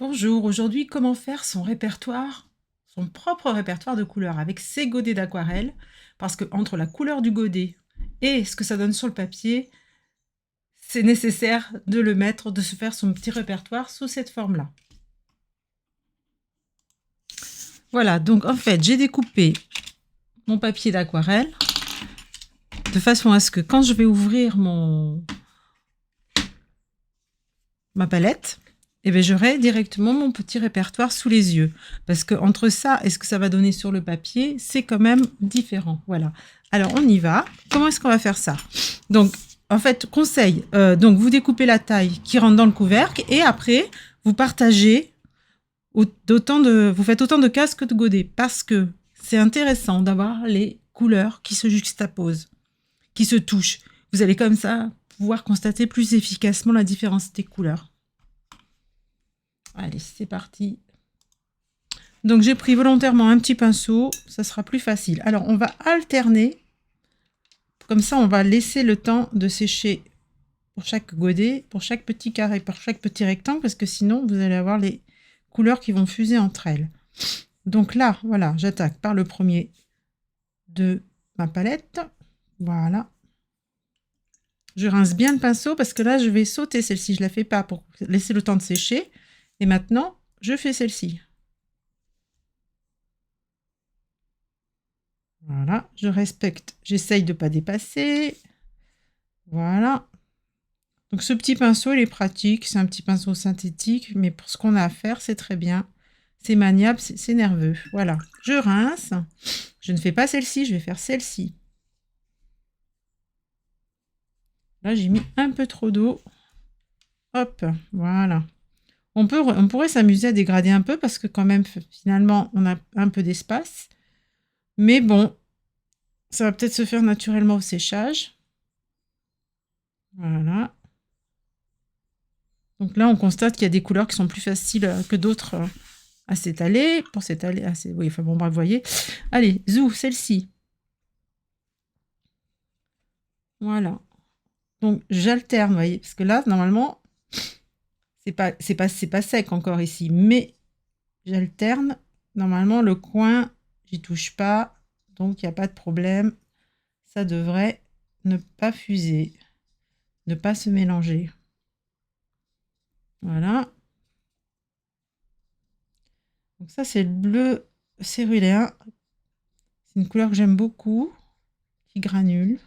Bonjour, aujourd'hui, comment faire son répertoire, son propre répertoire de couleurs avec ses godets d'aquarelle, parce que entre la couleur du godet et ce que ça donne sur le papier, c'est nécessaire de le mettre, de se faire son petit répertoire sous cette forme-là. Voilà, donc en fait, j'ai découpé mon papier d'aquarelle de façon à ce que quand je vais ouvrir ma palette, eh bien, j'aurai directement mon petit répertoire sous les yeux. Parce que entre ça et ce que ça va donner sur le papier, c'est quand même différent. Voilà. Alors, on y va. Comment est-ce qu'on va faire ça? Donc, en fait, conseil, donc vous découpez la taille qui rentre dans le couvercle et après, vous partagez vous faites autant de cases que de godets parce que c'est intéressant d'avoir les couleurs qui se juxtaposent, qui se touchent. Vous allez comme ça pouvoir constater plus efficacement la différence des couleurs. Allez, c'est parti. Donc, j'ai pris volontairement un petit pinceau. Ça sera plus facile. Alors, on va alterner. Comme ça, on va laisser le temps de sécher pour chaque godet, pour chaque petit carré, pour chaque petit rectangle, parce que sinon, vous allez avoir les couleurs qui vont fuser entre elles. Donc là, voilà, j'attaque par le premier de ma palette. Voilà. Je rince bien le pinceau parce que là, je vais sauter celle-ci. Je ne la fais pas pour laisser le temps de sécher. Et maintenant, je fais celle-ci. Voilà, je respecte. J'essaye de ne pas dépasser. Voilà. Donc ce petit pinceau, il est pratique. C'est un petit pinceau synthétique, mais pour ce qu'on a à faire, c'est très bien. C'est maniable, c'est nerveux. Voilà, je rince. Je ne fais pas celle-ci, je vais faire celle-ci. Là, j'ai mis un peu trop d'eau. Hop, voilà. On pourrait s'amuser à dégrader un peu parce que quand même, finalement, on a un peu d'espace. Mais bon, ça va peut-être se faire naturellement au séchage. Voilà. Donc là, on constate qu'il y a des couleurs qui sont plus faciles que d'autres à s'étaler. Pour s'étaler, oui, enfin bon, bref, vous voyez. Allez, zou, celle-ci. Voilà. Donc j'alterne, vous voyez, parce que là, normalement, c'est pas sec encore ici, mais j'alterne. Normalement, le coin, j'y touche pas, donc il n'y a pas de problème. Ça devrait ne pas fuser, ne pas se mélanger. Voilà. Donc ça, c'est le bleu céruléen. C'est une couleur que j'aime beaucoup, qui granule.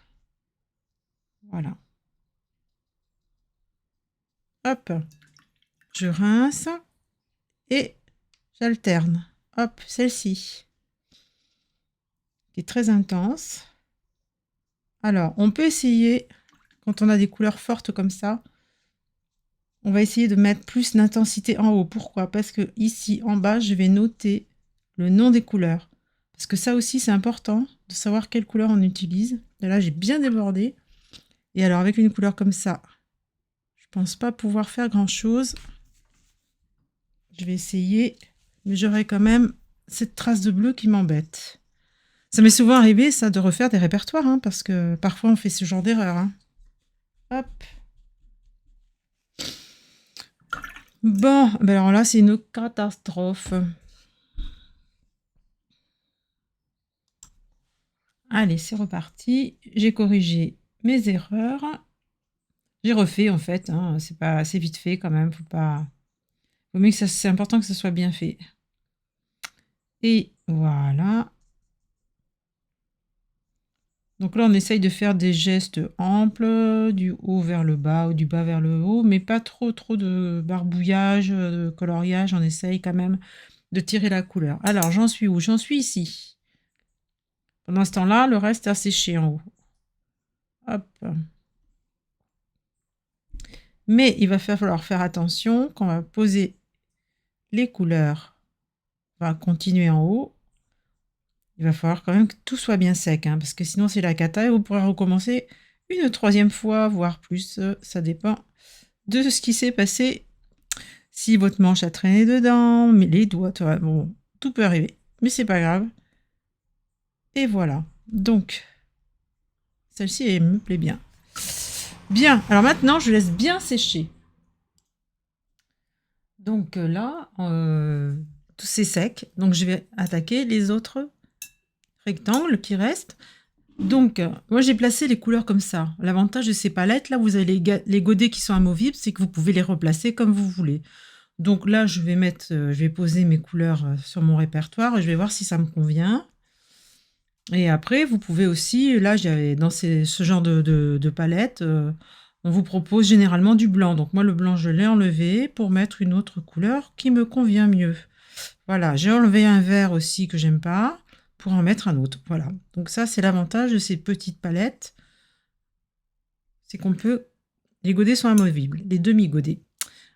Voilà. Hop, je rince et j'alterne. Hop, celle-ci, qui est très intense. Alors, on peut essayer, quand on a des couleurs fortes comme ça, on va essayer de mettre plus d'intensité en haut. Pourquoi? Parce que ici, en bas, je vais noter le nom des couleurs. Parce que ça aussi, c'est important de savoir quelle couleur on utilise. Et là, j'ai bien débordé. Et alors, avec une couleur comme ça, je pense pas pouvoir faire grand-chose. Je vais essayer, mais j'aurai quand même cette trace de bleu qui m'embête. Ça m'est souvent arrivé, ça, de refaire des répertoires, hein, parce que parfois, on fait ce genre d'erreur. Hein. Hop. Bon, ben alors là, c'est une catastrophe. Allez, c'est reparti. J'ai corrigé mes erreurs. J'ai refait, en fait. Hein, c'est pas assez vite fait, quand même. Faut mieux que c'est important que ce soit bien fait. Et voilà. Donc là, on essaye de faire des gestes amples, du haut vers le bas ou du bas vers le haut, mais pas trop de barbouillage, de coloriage. On essaye quand même de tirer la couleur. Alors, j'en suis où? J'en suis ici. Pendant ce temps-là, le reste a séché en haut. Hop. Mais il va falloir faire attention quand on va poser les couleurs. On va continuer en haut. Il va falloir quand même que tout soit bien sec, hein, parce que sinon c'est la cata et vous pourrez recommencer une troisième fois, voire plus. Ça dépend de ce qui s'est passé. Si votre manche a traîné dedans, mais les doigts, bon, tout peut arriver. Mais c'est pas grave. Et voilà. Donc, celle-ci, elle me plaît bien. Bien. Alors maintenant, je laisse bien sécher. Donc là, tout c'est sec. Donc je vais attaquer les autres rectangles qui restent. Donc, moi j'ai placé les couleurs comme ça. L'avantage de ces palettes, là, vous avez les godets qui sont amovibles, c'est que vous pouvez les replacer comme vous voulez. Donc là, je vais poser mes couleurs sur mon répertoire et je vais voir si ça me convient. Et après, vous pouvez aussi, là, dans ce genre de palette, on vous propose généralement du blanc. Donc moi, le blanc, je l'ai enlevé pour mettre une autre couleur qui me convient mieux. Voilà, j'ai enlevé un vert aussi que j'aime pas pour en mettre un autre. Voilà. Donc ça, c'est l'avantage de ces petites palettes, c'est qu'on peut... Les godets sont amovibles, les demi-godets.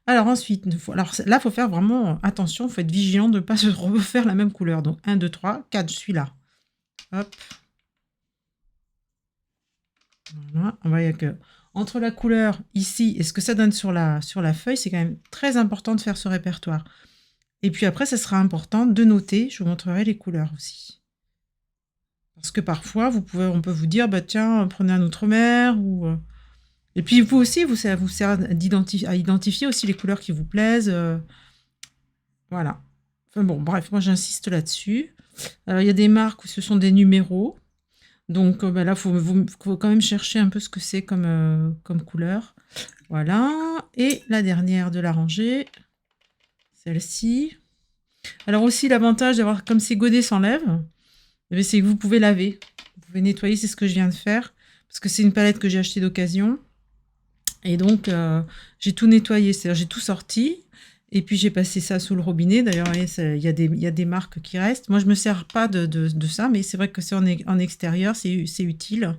Alors ensuite, alors là, il faut faire vraiment attention, il faut être vigilant de ne pas se refaire la même couleur. Donc 1, 2, 3, 4, je suis là. Hop. Voilà, on voit que entre la couleur ici et ce que ça donne sur la feuille, c'est quand même très important de faire ce répertoire. Et puis après, ça sera important de noter, je vous montrerai les couleurs aussi. Parce que parfois, on peut vous dire, bah tiens, prenez un outre-mer, ou... Et puis vous aussi, ça vous sert à identifier aussi les couleurs qui vous plaisent. Voilà. Enfin bon, bref, moi j'insiste là-dessus. Alors il y a des marques où ce sont des numéros. Donc bah là, faut quand même chercher un peu ce que c'est comme couleur. Voilà. Et la dernière de la rangée, celle-ci. Alors aussi, l'avantage d'avoir, comme ces godets s'enlèvent, c'est que vous pouvez laver. Vous pouvez nettoyer, c'est ce que je viens de faire. Parce que c'est une palette que j'ai achetée d'occasion. Et donc, j'ai tout nettoyé, c'est-à-dire j'ai tout sorti. Et puis, j'ai passé ça sous le robinet. D'ailleurs, il y a des marques qui restent. Moi, je ne me sers pas de ça, mais c'est vrai que c'est en extérieur, c'est utile.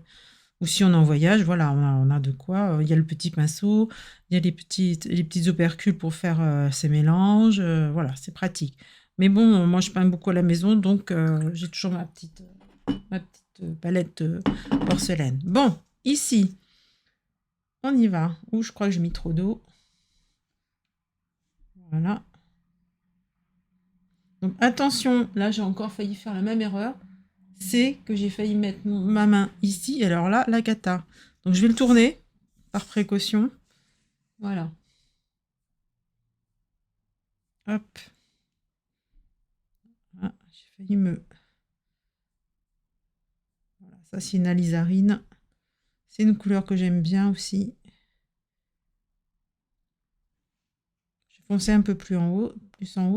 Ou si on est en voyage, voilà, on a de quoi. Il y a le petit pinceau, il y a les petits opercules pour faire ces mélanges. Voilà, c'est pratique. Mais bon, moi, je peins beaucoup à la maison, donc j'ai toujours ma petite palette porcelaine. Bon, ici, on y va. Ouh, je crois que j'ai mis trop d'eau. Voilà. Donc attention, là j'ai encore failli faire la même erreur. C'est que j'ai failli mettre ma main ici. Et alors là, la cata. Donc je vais le tourner par précaution. Voilà. Hop. Ah, j'ai failli me... Voilà, ça c'est une alizarine. C'est une couleur que j'aime bien aussi. Je vais foncer un peu plus en haut,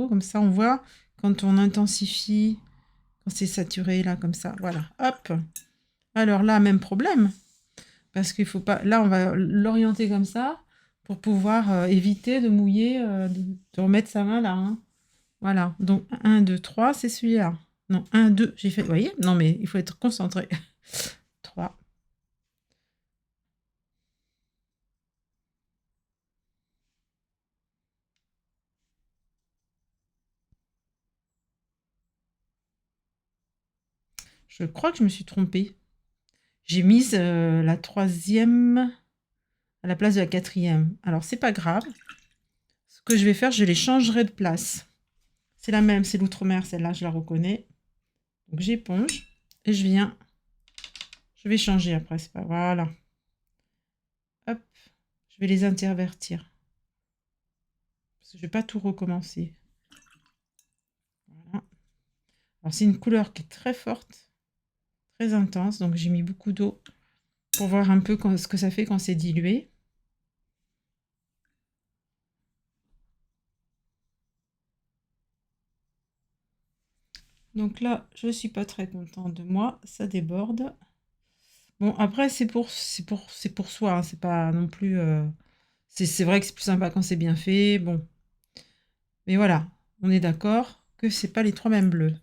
comme ça on voit quand on intensifie, quand c'est saturé là, comme ça. Voilà, hop. Alors là, même problème. Parce qu'il faut pas... Là, on va l'orienter comme ça pour pouvoir éviter de mouiller, de remettre sa main là. Hein. Voilà. Donc, 1, 2, 3, c'est celui-là. Non, 1, 2, j'ai fait... Vous voyez? Non, mais il faut être concentré. 3. Je crois que je me suis trompée. J'ai mis la troisième à la place de la quatrième. Alors, c'est pas grave. Ce que je vais faire, je les changerai de place. C'est la même, c'est l'outre-mer, celle-là, je la reconnais. Donc, j'éponge et je viens... Je vais changer après, c'est pas... Voilà. Hop, je vais les intervertir. Parce que je vais pas tout recommencer. Voilà. Alors, c'est une couleur qui est très forte, très intense. Donc, j'ai mis beaucoup d'eau pour voir un peu ce que ça fait quand c'est dilué. Donc là, je ne suis pas très contente de moi. Ça déborde. Bon, après, c'est pour soi. Hein, c'est pas non plus... C'est vrai que c'est plus sympa quand c'est bien fait. Bon. Mais voilà, on est d'accord que c'est pas les trois mêmes bleus.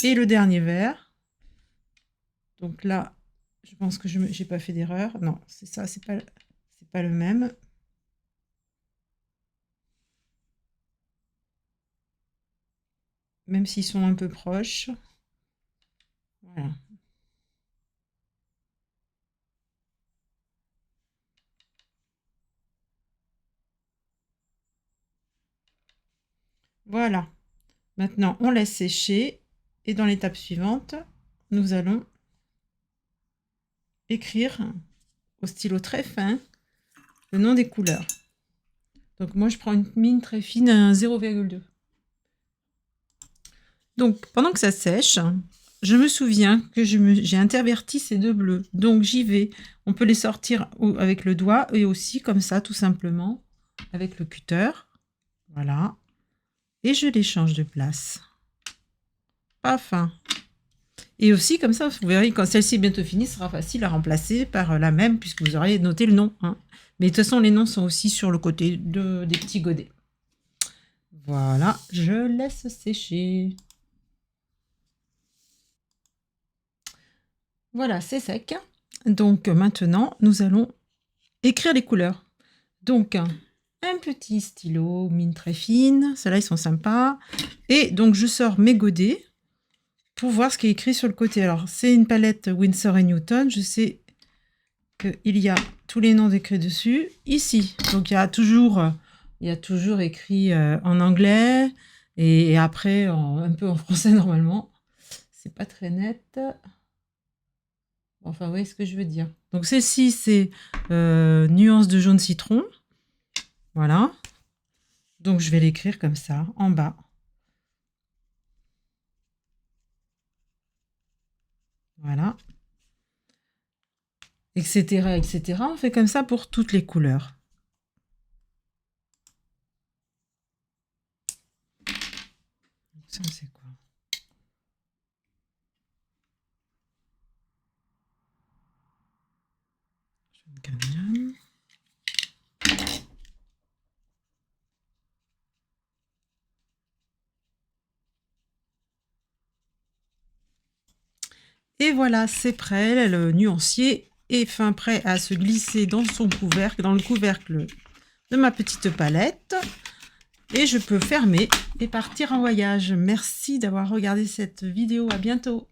Et le dernier vert. Donc là, je pense que je n'ai pas fait d'erreur. Non, c'est ça, c'est pas le même. Même s'ils sont un peu proches. Voilà. Voilà. Maintenant, on laisse sécher. Et dans l'étape suivante, nous allons écrire au stylo très fin le nom des couleurs. Donc moi, je prends une mine très fine à 0,2. Donc, pendant que ça sèche, je me souviens que j'ai interverti ces deux bleus. Donc, j'y vais. On peut les sortir avec le doigt et aussi comme ça, tout simplement, avec le cutter. Voilà. Et je les change de place. Paf. Et aussi, comme ça, vous verrez, quand celle-ci est bientôt finie, ce sera facile à remplacer par la même, puisque vous aurez noté le nom. Hein. Mais de toute façon, les noms sont aussi sur le côté des petits godets. Voilà, je laisse sécher. Voilà, c'est sec. Donc maintenant, nous allons écrire les couleurs. Donc, un petit stylo, mine très fine. Ceux-là, ils sont sympas. Et donc, je sors mes godets pour voir ce qui est écrit sur le côté. Alors, c'est une palette Winsor & Newton. Je sais qu'il y a tous les noms écrits dessus. Ici, donc il y a toujours écrit en anglais et après un peu en français normalement. C'est pas très net. Enfin, vous voyez ce que je veux dire. Donc, celle-ci, c'est nuance de jaune citron. Voilà. Donc, je vais l'écrire comme ça, en bas. Voilà. Etc., etc. On fait comme ça pour toutes les couleurs. Ça, c'est quoi? Et voilà, c'est prêt. Le nuancier est fin prêt à se glisser dans son couvercle, dans le couvercle de ma petite palette. Et je peux fermer et partir en voyage. Merci d'avoir regardé cette vidéo. À bientôt.